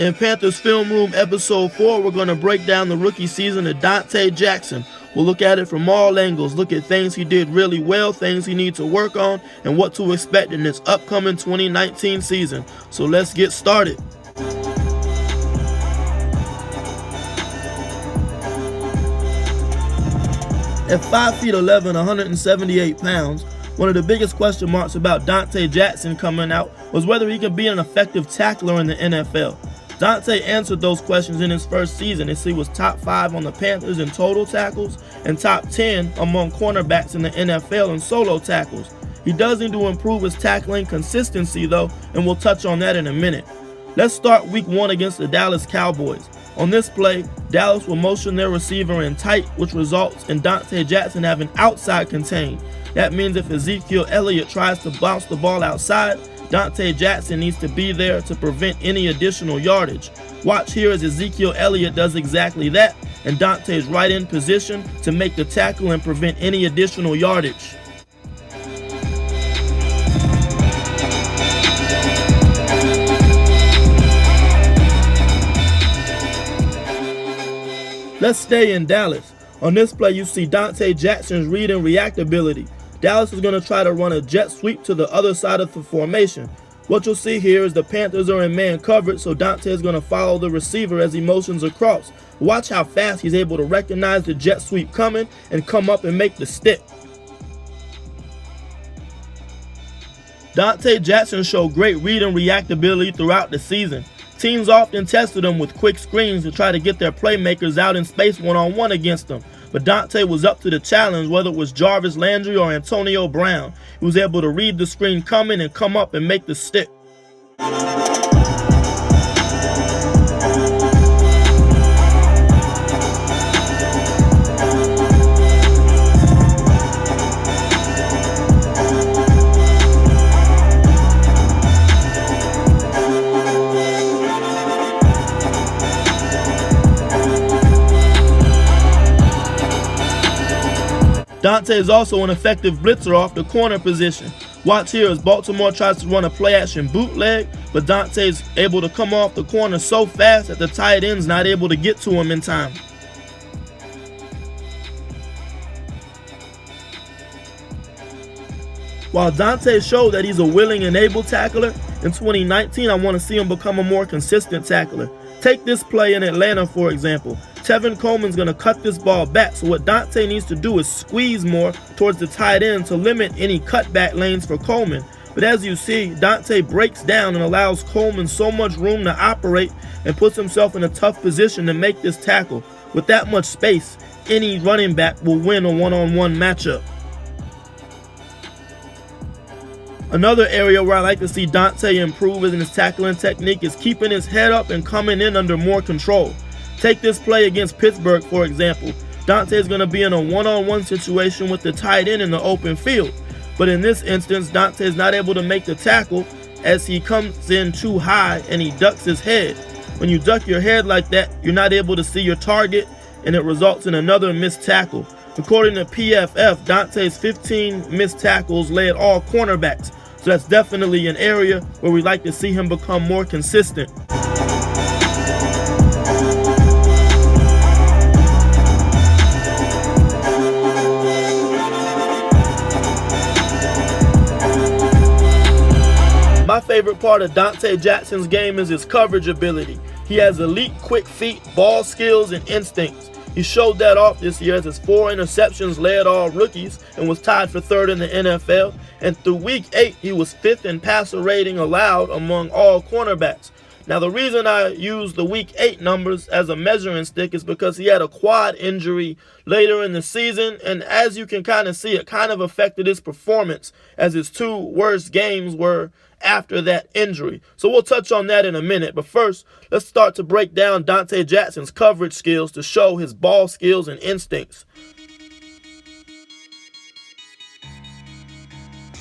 In Panthers Film Room Episode 4, we're going to break down the rookie season of Donte Jackson. We'll look at it from all angles, look at things he did really well, things he needs to work on, and what to expect in this upcoming 2019 season. So let's get started. At 5'11", 178 pounds, one of the biggest question marks about Donte Jackson coming out was whether he could be an effective tackler in the NFL. Donte answered those questions in his first season as he was top 5 on the Panthers in total tackles and top 10 among cornerbacks in the NFL in solo tackles. He does need to improve his tackling consistency though, and we'll touch on that in a minute. Let's start week 1 against the Dallas Cowboys. On this play, Dallas will motion their receiver in tight, which results in Donte Jackson having outside contain. That means if Ezekiel Elliott tries to bounce the ball outside, Donte Jackson needs to be there to prevent any additional yardage. Watch here as Ezekiel Elliott does exactly that, and Donte's right in position to make the tackle and prevent any additional yardage. Let's stay in Dallas. On this play, you see Donte Jackson's read and react ability. Dallas is going to try to run a jet sweep to the other side of the formation. What you'll see here is the Panthers are in man coverage, so Donte is going to follow the receiver as he motions across. Watch how fast he's able to recognize the jet sweep coming and come up and make the stick. Donte Jackson showed great read and react ability throughout the season. Teams often tested him with quick screens to try to get their playmakers out in space one-on-one against him. But Donte was up to the challenge, whether it was Jarvis Landry or Antonio Brown. He was able to read the screen coming and come up and make the stick. Donte is also an effective blitzer off the corner position. Watch here as Baltimore tries to run a play-action bootleg, but Donte is able to come off the corner so fast that the tight end's not able to get to him in time. While Donte showed that he's a willing and able tackler, in 2019 I want to see him become a more consistent tackler. Take this play in Atlanta, for example. Tevin Coleman's going to cut this ball back, so what Donte needs to do is squeeze more towards the tight end to limit any cutback lanes for Coleman. But as you see, Donte breaks down and allows Coleman so much room to operate and puts himself in a tough position to make this tackle. With that much space, any running back will win a one-on-one matchup. Another area where I like to see Donte improve in his tackling technique is keeping his head up and coming in under more control. Take this play against Pittsburgh, for example. Donte is going to be in a one-on-one situation with the tight end in the open field. But in this instance, Donte is not able to make the tackle as he comes in too high and he ducks his head. When you duck your head like that, you're not able to see your target, and it results in another missed tackle. According to PFF, Donte's 15 missed tackles led all cornerbacks. So that's definitely an area where we like to see him become more consistent. My favorite part of Donte Jackson's game is his coverage ability. He has elite quick feet, ball skills, and instincts. He showed that off this year as his 4 interceptions led all rookies and was tied for 3rd in the NFL. And through week 8, he was 5th in passer rating allowed among all cornerbacks. Now, the reason I use the week 8 numbers as a measuring stick is because he had a quad injury later in the season, and as you can kind of see, it kind of affected his performance as his 2 worst games were after that injury. So we'll touch on that in a minute, but first, let's start to break down Donte Jackson's coverage skills to show his ball skills and instincts.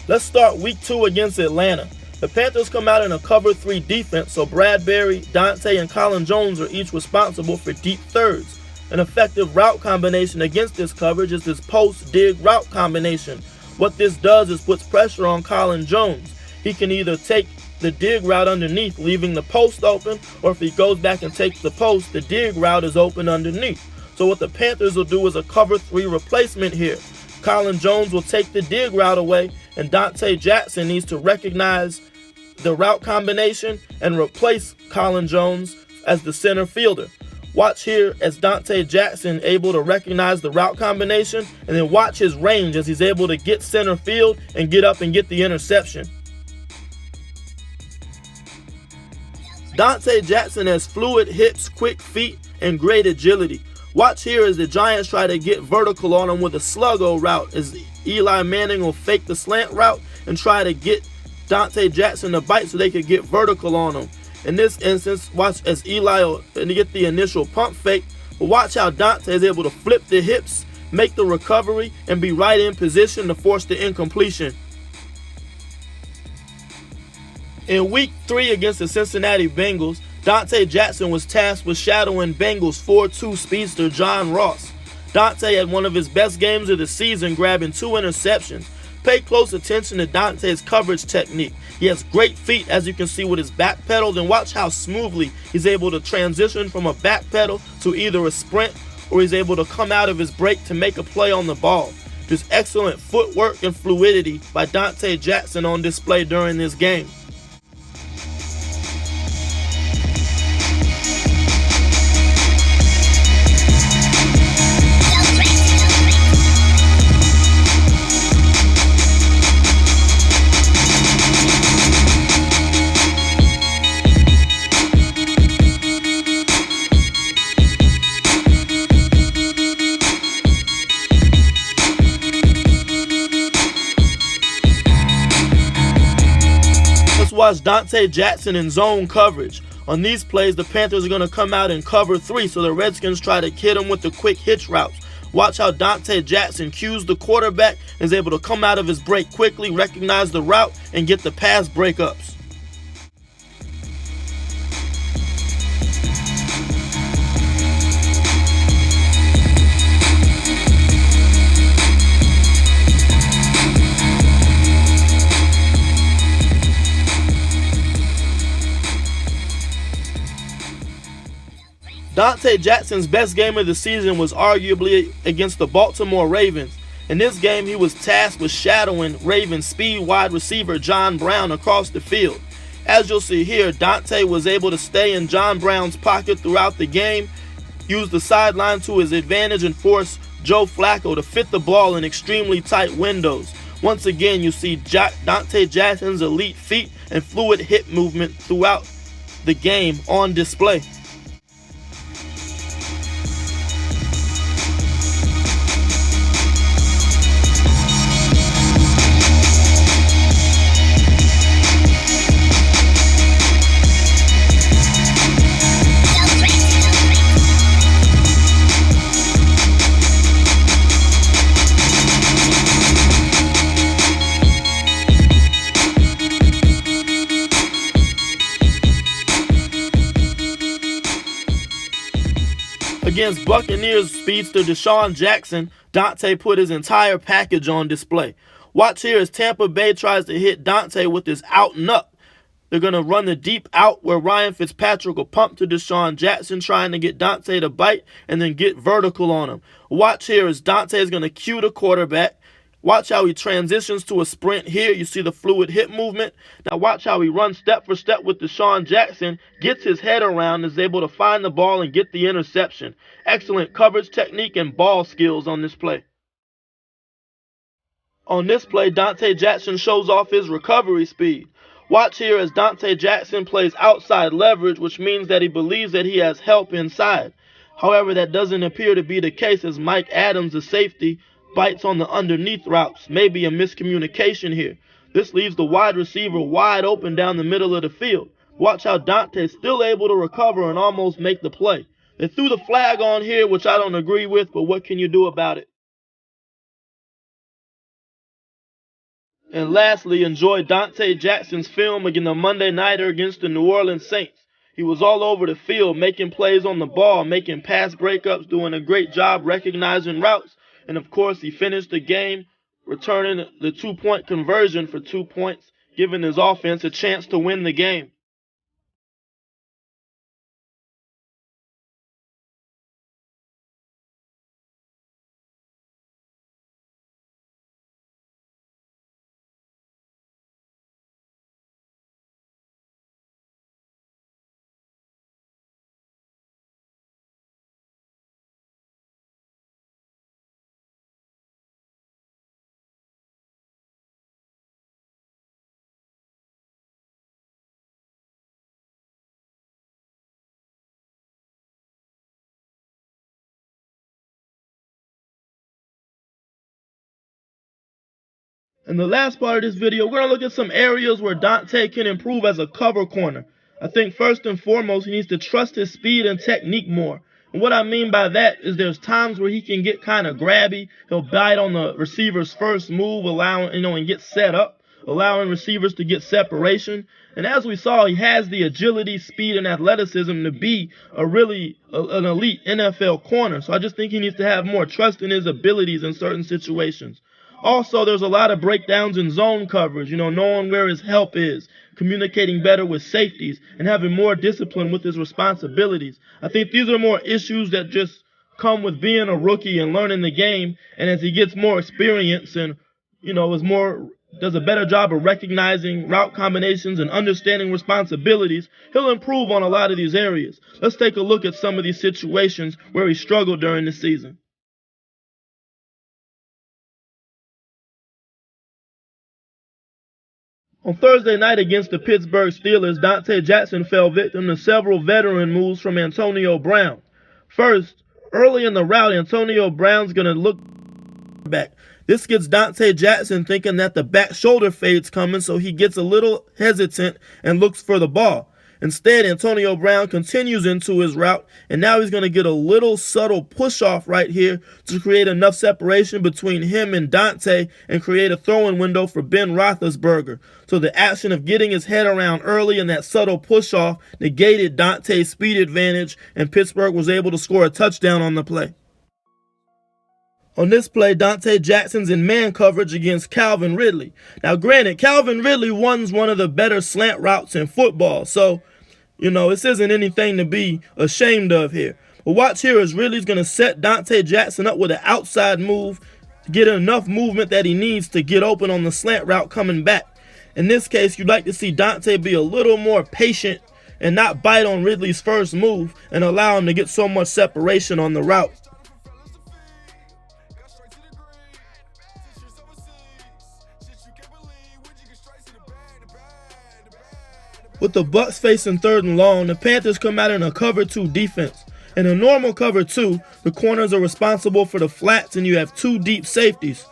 Let's start week 2 against Atlanta. The Panthers come out in a cover 3 defense, so Bradbury, Donte, and Colin Jones are each responsible for deep thirds. An effective route combination against this coverage is this post-dig route combination. What this does is puts pressure on Colin Jones. He can either take the dig route underneath, leaving the post open, or if he goes back and takes the post, the dig route is open underneath. So what the Panthers will do is a cover 3 replacement here. Colin Jones will take the dig route away, and Donte Jackson needs to recognize the route combination and replace Colin Jones as the center fielder. Watch here as Donte Jackson able to recognize the route combination, and then watch his range as he's able to get center field and get up and get the interception. Donte Jackson has fluid hips, quick feet, and great agility. Watch here as the Giants try to get vertical on him with a sluggo route, as Eli Manning will fake the slant route and try to get Donte Jackson to bite so they could get vertical on him. In this instance, watch as Eli will get the initial pump fake, but watch how Donte is able to flip the hips, make the recovery, and be right in position to force the incompletion. In Week 3 against the Cincinnati Bengals, Donte Jackson was tasked with shadowing Bengals 4-2 speedster John Ross. Donte had one of his best games of the season, grabbing 2 interceptions. Pay close attention to Donte's coverage technique. He has great feet, as you can see with his back pedal, and watch how smoothly he's able to transition from a back pedal to either a sprint, or he's able to come out of his break to make a play on the ball. Just excellent footwork and fluidity by Donte Jackson on display during this game. Watch Donte Jackson in zone coverage. On these plays, the Panthers are going to come out in cover 3, so the Redskins try to hit him with the quick hitch routes. Watch how Donte Jackson cues the quarterback and is able to come out of his break quickly, recognize the route, and get the pass breakups. Donte Jackson's best game of the season was arguably against the Baltimore Ravens. In this game, he was tasked with shadowing Ravens speed wide receiver John Brown across the field. As you'll see here, Donte was able to stay in John Brown's pocket throughout the game, use the sideline to his advantage, and force Joe Flacco to fit the ball in extremely tight windows. Once again, you see Donte Jackson's elite feet and fluid hip movement throughout the game on display. Against Buccaneers speedster Deshaun Jackson, Donte put his entire package on display. Watch here as Tampa Bay tries to hit Donte with his out and up. They're going to run the deep out where Ryan Fitzpatrick will pump to Deshaun Jackson, trying to get Donte to bite and then get vertical on him. Watch here as Donte is going to cue the quarterback. Watch how he transitions to a sprint here. You see the fluid hip movement. Now watch how he runs step for step with Deshaun Jackson, gets his head around, is able to find the ball and get the interception. Excellent coverage technique and ball skills on this play. On this play, Donte Jackson shows off his recovery speed. Watch here as Donte Jackson plays outside leverage, which means that he believes that he has help inside. However, that doesn't appear to be the case, as Mike Adams, the safety, bites on the underneath routes. Maybe a miscommunication here. This leaves the wide receiver wide open down the middle of the field. Watch how Donte is still able to recover and almost make the play. They threw the flag on here, which I don't agree with, but what can you do about it? And lastly, enjoy Donte Jackson's film against the Monday Nighter against the New Orleans Saints. He was all over the field, making plays on the ball, making pass breakups, doing a great job recognizing routes. And of course, he finished the game returning the 2-point conversion for 2 points, giving his offense a chance to win the game. In the last part of this video, we're going to look at some areas where Donte can improve as a cover corner. I think first and foremost, he needs to trust his speed and technique more. And what I mean by that is there's times where he can get kind of grabby. He'll bite on the receiver's first move, allowing, and get set up, allowing receivers to get separation. And as we saw, he has the agility, speed, and athleticism to be an elite NFL corner. So I just think he needs to have more trust in his abilities in certain situations. Also, there's a lot of breakdowns in zone coverage, knowing where his help is, communicating better with safeties, and having more discipline with his responsibilities. I think these are more issues that just come with being a rookie and learning the game. And as he gets more experience and, does a better job of recognizing route combinations and understanding responsibilities, he'll improve on a lot of these areas. Let's take a look at some of these situations where he struggled during the season. On Thursday night against the Pittsburgh Steelers, Donte Jackson fell victim to several veteran moves from Antonio Brown. First, early in the route, Antonio Brown's going to look back. This gets Donte Jackson thinking that the back shoulder fade's coming, so he gets a little hesitant and looks for the ball. Instead, Antonio Brown continues into his route, and now he's going to get a little subtle push-off right here to create enough separation between him and Donte and create a throwing window for Ben Roethlisberger. So the action of getting his head around early and that subtle push-off negated Donte's speed advantage, and Pittsburgh was able to score a touchdown on the play. On this play, Donte Jackson's in man coverage against Calvin Ridley. Now, granted, Calvin Ridley runs one of the better slant routes in football, so, this isn't anything to be ashamed of here. But watch here as Ridley's going to set Donte Jackson up with an outside move to get enough movement that he needs to get open on the slant route coming back. In this case, you'd like to see Donte be a little more patient and not bite on Ridley's first move and allow him to get so much separation on the route. With the Bucs facing 3rd and long, the Panthers come out in a cover 2 defense. In a normal cover 2, the corners are responsible for the flats and you have 2 deep safeties.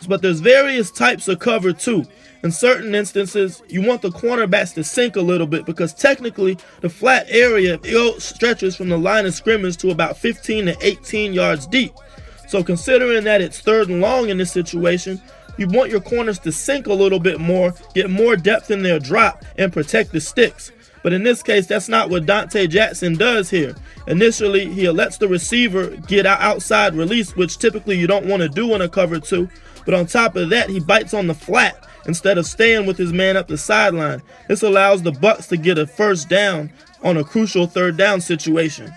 But there's various types of cover 2. In certain instances, you want the cornerbacks to sink a little bit because technically the flat area stretches from the line of scrimmage to about 15 to 18 yards deep. So considering that it's 3rd and long in this situation, you want your corners to sink a little bit more, get more depth in their drop, and protect the sticks. But in this case, that's not what Donte Jackson does here. Initially, he lets the receiver get outside release, which typically you don't want to do in a cover 2. But on top of that, he bites on the flat instead of staying with his man up the sideline. This allows the Bucs to get a first down on a crucial 3rd down situation.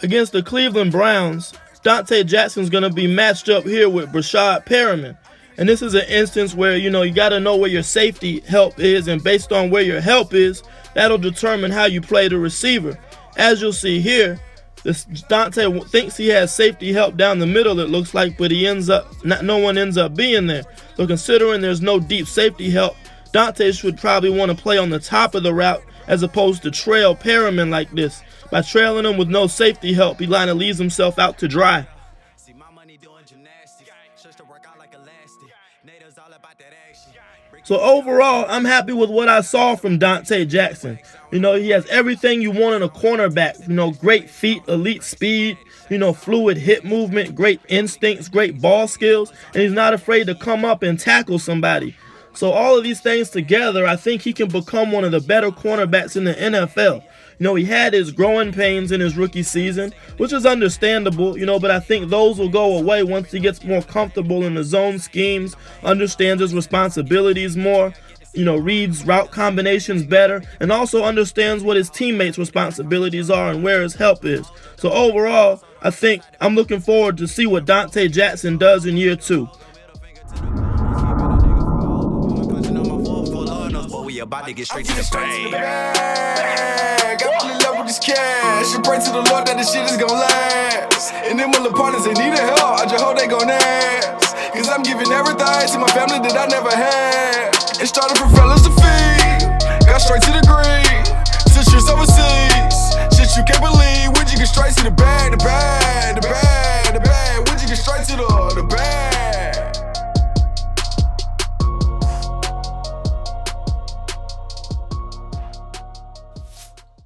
Against the Cleveland Browns, Donte Jackson's going to be matched up here with Brashad Perriman. And this is an instance where, you got to know where your safety help is, and based on where your help is, that'll determine how you play the receiver. As you'll see here, Donte thinks he has safety help down the middle, it looks like, but no one ends up being there. So considering there's no deep safety help, Donte should probably want to play on the top of the route as opposed to trail Perriman like this. By trailing him with no safety help, he kind of leaves himself out to dry. So overall, I'm happy with what I saw from Donte Jackson. He has everything you want in a cornerback. Great feet, elite speed, fluid hip movement, great instincts, great ball skills, and he's not afraid to come up and tackle somebody. So all of these things together, I think he can become one of the better cornerbacks in the NFL. He had his growing pains in his rookie season, which is understandable, but I think those will go away once he gets more comfortable in the zone schemes, understands his responsibilities more, reads route combinations better, and also understands what his teammates' responsibilities are and where his help is. So overall, I think I'm looking forward to see what Donte Jackson does in year 2. About to get straight to the bag. I really love with this cash. I pray to the Lord that this shit is gon' last. And them little partners, they need help. I just hope they gon' ask. Cause I'm giving everything to my family that I never had. It started from fellas to feed. Got straight to the green. 6 years overseas. Shit you can't believe. When you get straight to the bag,